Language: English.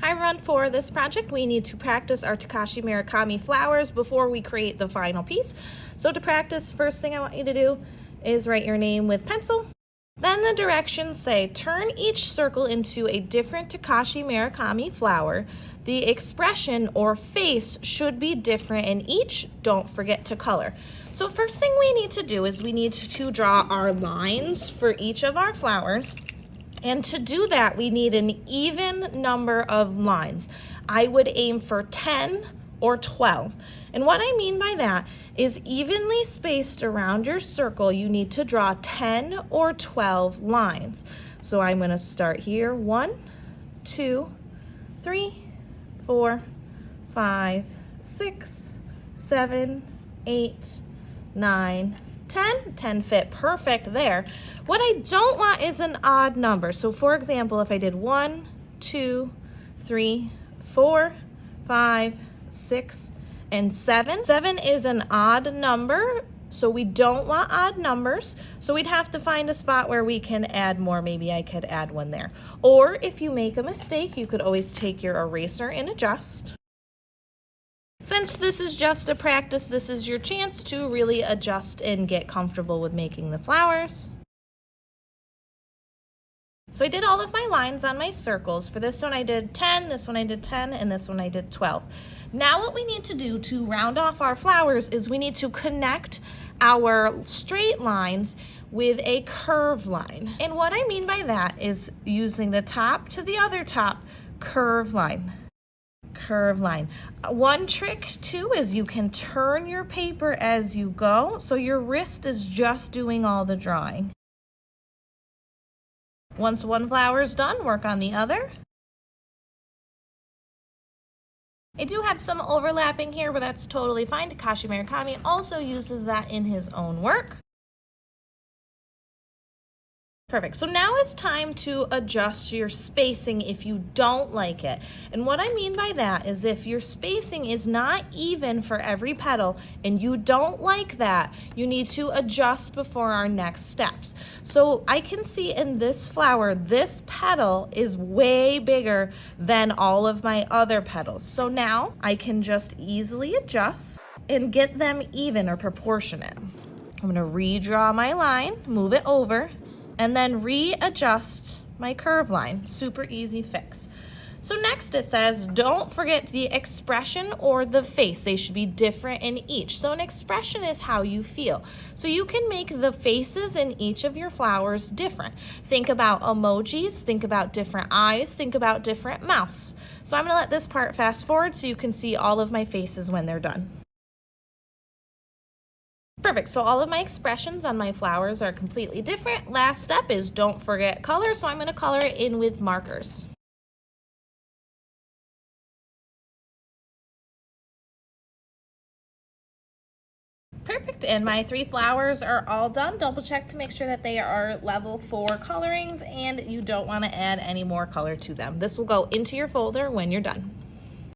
Hi everyone, for this project we need to practice our Takashi Murakami flowers before we create the final piece. So to practice, first thing I want you to do is write your name with pencil. Then the directions say turn each circle into a different Takashi Murakami flower. The expression or face should be different in each. Don't forget to color. So first thing we need to do is we need to draw our lines for each of our flowers. And to do that, we need an even number of lines. I would aim for 10 or 12. And what I mean by that is evenly spaced around your circle, you need to draw 10 or 12 lines. So I'm going to start here. 1, 2, 3, 4, 5, 6, 7, 8, 9, 10 fit perfect there. What I don't want is an odd number. So for example, if I did 1, 2, 3, 4, 5, 6, and 7. 7 is an odd number, so we don't want odd numbers. So we'd have to find a spot where we can add more. Maybe I could add one there. Or if you make a mistake, you could always take your eraser and adjust. Since this is just a practice, this is your chance to really adjust and get comfortable with making the flowers. So I did all of my lines on my circles. For this one I did 10, this one I did 10, and this one I did 12. Now what we need to do to round off our flowers is we need to connect our straight lines with a curve line. And what I mean by that is using the top to the other top curve line. Curve line. One trick too is you can turn your paper as you go, so your wrist is just doing all the drawing. Once one flower is done, work on the other. I do have some overlapping here, but that's totally fine. Takashi Murakami also uses that in his own work. Perfect. So now it's time to adjust your spacing if you don't like it. And what I mean by that is if your spacing is not even for every petal and you don't like that, you need to adjust before our next steps. So I can see in this flower, this petal is way bigger than all of my other petals. So now I can just easily adjust and get them even or proportionate. I'm going to redraw my line, move it over, and then readjust my curve line. Super easy fix. So next it says, don't forget the expression or the face. They should be different in each. So an expression is how you feel. So you can make the faces in each of your flowers different. Think about emojis, think about different eyes, think about different mouths. So I'm gonna let this part fast forward so you can see all of my faces when they're done. Perfect, so all of my expressions on my flowers are completely different. Last step is don't forget color, so I'm going to color it in with markers. Perfect, and my 3 flowers are all done. Double check to make sure that they are level 4 colorings and you don't want to add any more color to them. This will go into your folder when you're done.